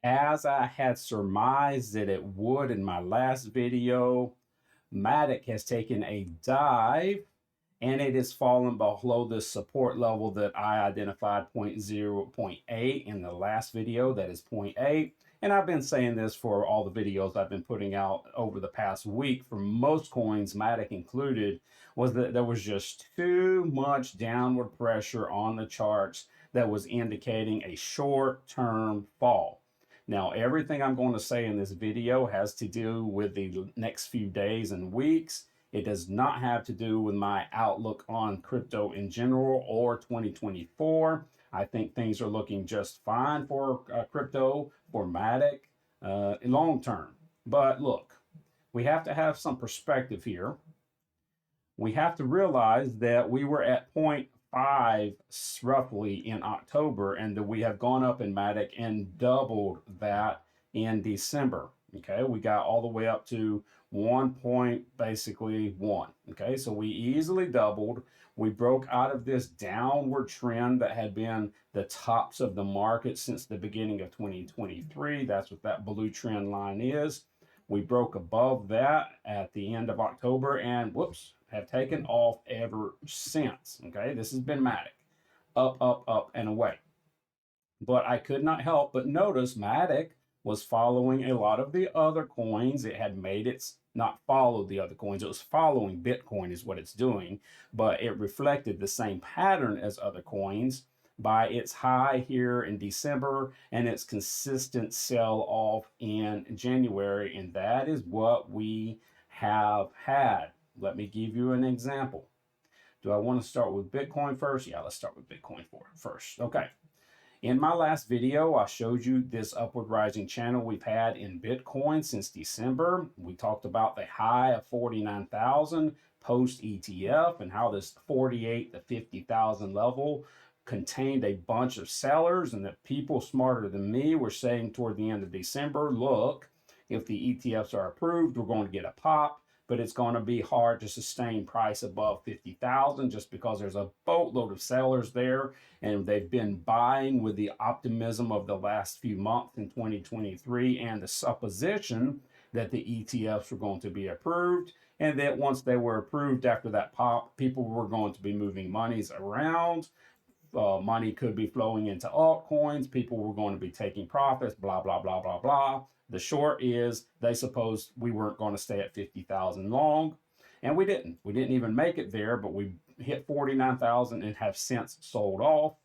As I had surmised that it would in my last video, MATIC has taken a dive and it has fallen below the support level that I identified point 0.8 in the last video, that is point 0.8. And I've been saying this for all the videos I've been putting out over the past week for most coins, MATIC included, was that there was just too much downward pressure on the charts that was indicating a short-term fall. Now, everything I'm going to say in this video has to do with the next few days and weeks. It does not have to do with my outlook on crypto in general or 2024. I think things are looking just fine for crypto, for MATIC, long term. But look, we have to have some perspective here. We have to realize that we were at point 5 roughly in October, and that we have gone up in MATIC and doubled that in December. Okay, we got all the way up to 1 point basically 1. Okay, so we easily doubled. We broke out of this downward trend that had been the tops of the market since the beginning of 2023. That's what that blue trend line is. We broke above that at the end of October and whoops, have taken off ever since. Okay, this has been MATIC, up, up, up, and away. But I could not help but notice MATIC was following a lot of the other coins. It had made its not followed the other coins. It was following Bitcoin is what it's doing, but it reflected the same pattern as other coins by its high here in December and its consistent sell off in January. And that is what we have had. Let me give you an example. Do I want to start with Bitcoin first? Yeah, let's start with Bitcoin first. Okay. In my last video, I showed you this upward rising channel we've had in Bitcoin since December. We talked about the high of 49,000 post ETF and how this 48 to 50,000 level contained a bunch of sellers, and that people smarter than me were saying toward the end of December, look, if the ETFs are approved, we're going to get a pop, but it's going to be hard to sustain price above 50,000 just because there's a boatload of sellers there, and they've been buying with the optimism of the last few months in 2023 and the supposition that the ETFs were going to be approved, and that once they were approved after that pop, people were going to be moving monies around. Money could be flowing into altcoins. People were going to be taking profits, blah, blah, blah, blah, blah. The short is they supposed we weren't going to stay at 50,000 long, and we didn't. We didn't even make it there, but we hit 49,000 and have since sold off.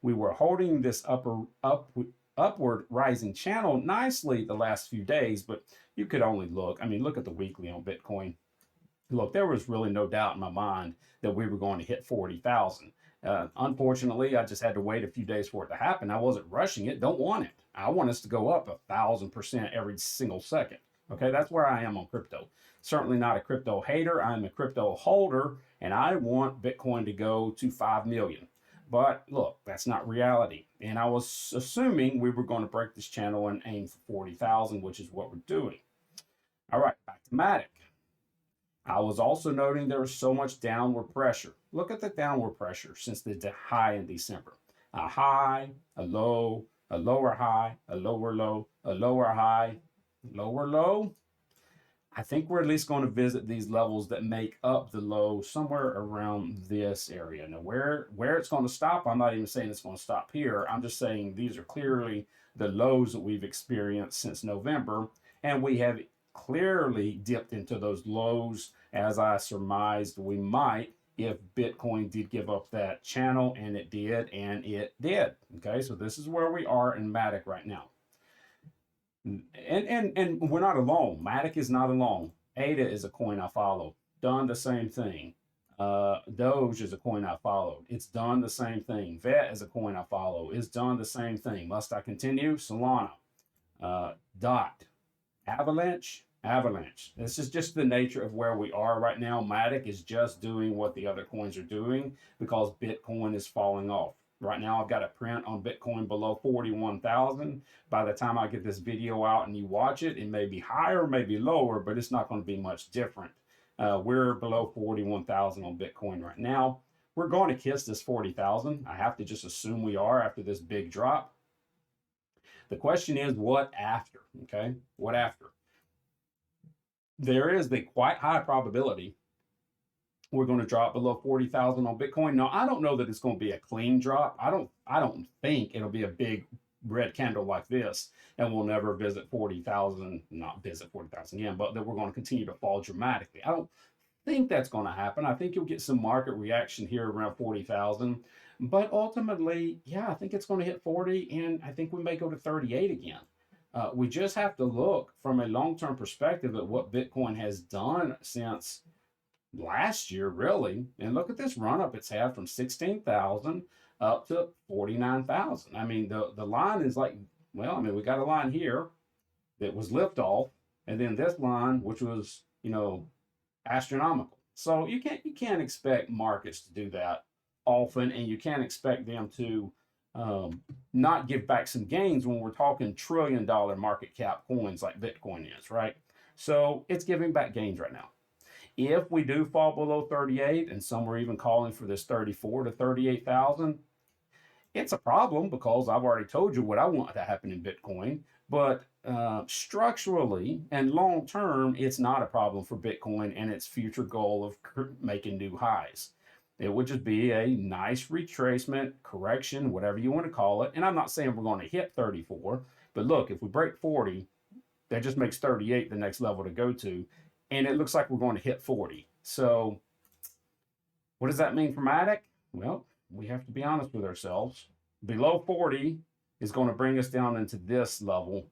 We were holding this upward rising channel nicely the last few days, but you could only look. I mean, look at the weekly on Bitcoin. Look, there was really no doubt in my mind that we were going to hit 40,000. Unfortunately, I just had to wait a few days for it to happen. I wasn't rushing it. Don't want it. I want us to go up 1,000% every single second. Okay, that's where I am on crypto. Certainly not a crypto hater. I'm a crypto holder, and I want Bitcoin to go to 5 million. But look, that's not reality. And I was assuming we were going to break this channel and aim for 40,000, which is what we're doing. All right, back to MATIC. I was also noting there was so much downward pressure. Look at the downward pressure since the high in December. A high, a low, a lower high, a lower low, a lower high, lower low. I think we're at least going to visit these levels that make up the low somewhere around this area. Now, where it's going to stop, I'm not even saying it's going to stop here. I'm just saying these are clearly the lows that we've experienced since November, and we have clearly dipped into those lows as I surmised we might if Bitcoin did give up that channel, and it did, and it did. Okay, so this is where we are in MATIC right now. And we're not alone. MATIC is not alone. ADA is a coin I follow. Done the same thing. Doge is a coin I followed. It's done the same thing. VET is a coin I follow. It's done the same thing. Must I continue? Solana. DOT. Avalanche. This is just the nature of where we are right now. MATIC is just doing what the other coins are doing because Bitcoin is falling off. Right now, I've got a print on Bitcoin below 41,000. By the time I get this video out and you watch it, it may be higher, maybe lower, but it's not going to be much different. We're below 41,000 on Bitcoin right now. We're going to kiss this 40,000. I have to just assume we are after this big drop. The question is, what after? Okay, what after? There is the quite high probability we're going to drop below 40,000 on Bitcoin. Now, I don't know that it's going to be a clean drop. I don't think it'll be a big red candle like this, and we'll never visit 40,000, not visit 40,000 again, but that we're going to continue to fall dramatically. I don't think that's going to happen. I think you'll get some market reaction here around 40,000, but ultimately, yeah, I think it's going to hit 40, and I think we may go to 38 again. We just have to look from a long-term perspective at what Bitcoin has done since last year, really. And look at this run up it's had from 16,000 up to 49,000. I mean, the line is like, well, I mean, we got a line here that was liftoff, and then this line, which was, astronomical. So you can't expect markets to do that often, and you can't expect them to not give back some gains when we're talking trillion-dollar market cap coins like Bitcoin is, right? So it's giving back gains right now. If we do fall below 38, and some are even calling for this 34 to 38,000, it's a problem because I've already told you what I want to happen in Bitcoin. But structurally and long term, it's not a problem for Bitcoin and its future goal of making new highs. It would just be a nice retracement, correction, whatever you want to call it. And I'm not saying we're going to hit 34, but look, if we break 40, that just makes 38 the next level to go to. And it looks like we're going to hit 40. So what does that mean for MATIC? Well, we have to be honest with ourselves. Below 40 is going to bring us down into this level.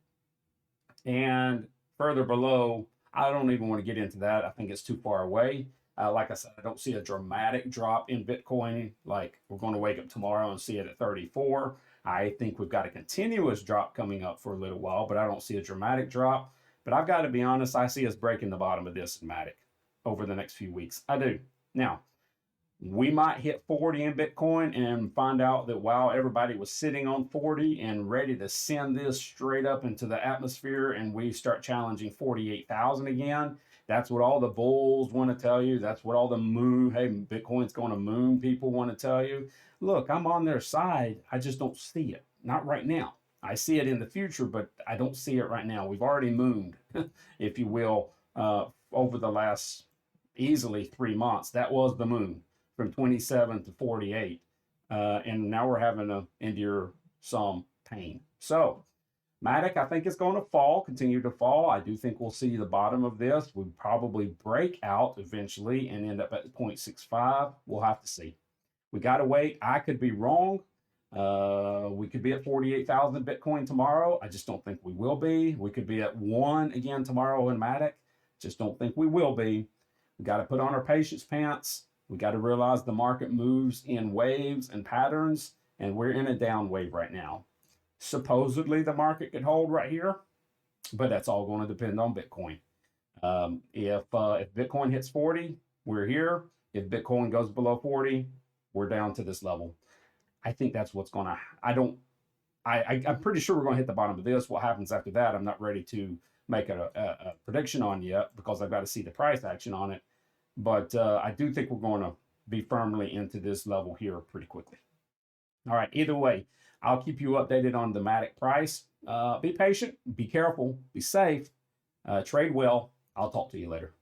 And further below, I don't even want to get into that. I think it's too far away. Like I said, I don't see a dramatic drop in Bitcoin. Like we're going to wake up tomorrow and see it at 34. I think we've got a continuous drop coming up for a little while, but I don't see a dramatic drop. But I've got to be honest, I see us breaking the bottom of this in MATIC over the next few weeks. I do. Now, we might hit 40 in Bitcoin and find out that while everybody was sitting on 40 and ready to send this straight up into the atmosphere, and we start challenging 48,000 again. That's what all the bulls want to tell you. That's what all the hey, Bitcoin's going to moon people want to tell you. Look, I'm on their side. I just don't see it. Not right now. I see it in the future, but I don't see it right now. We've already mooned, if you will, over the last easily 3 months. That was the moon from 27 to 48. And now we're having to endure some pain. So MATIC, I think, is going to fall, continue to fall. I do think we'll see the bottom of this. We'll probably break out eventually and end up at 0.65. We'll have to see. We got to wait. I could be wrong. We could be at 48,000 Bitcoin tomorrow. I just don't think we will be. We could be at 1 again tomorrow in MATIC. Just don't think we will be. We got to put on our patience pants. We got to realize the market moves in waves and patterns, and we're in a down wave right now. Supposedly the market could hold right here, but that's all going to depend on Bitcoin. If Bitcoin hits 40, we're here. If Bitcoin goes below 40, we're down to this level. I think that's what's going to, I'm pretty sure we're going to hit the bottom of this. What happens after that, I'm not ready to make a prediction on yet because I've got to see the price action on it. But I do think we're going to be firmly into this level here pretty quickly. All right, either way, I'll keep you updated on the MATIC price. Be patient, be careful, be safe, trade well. I'll talk to you later.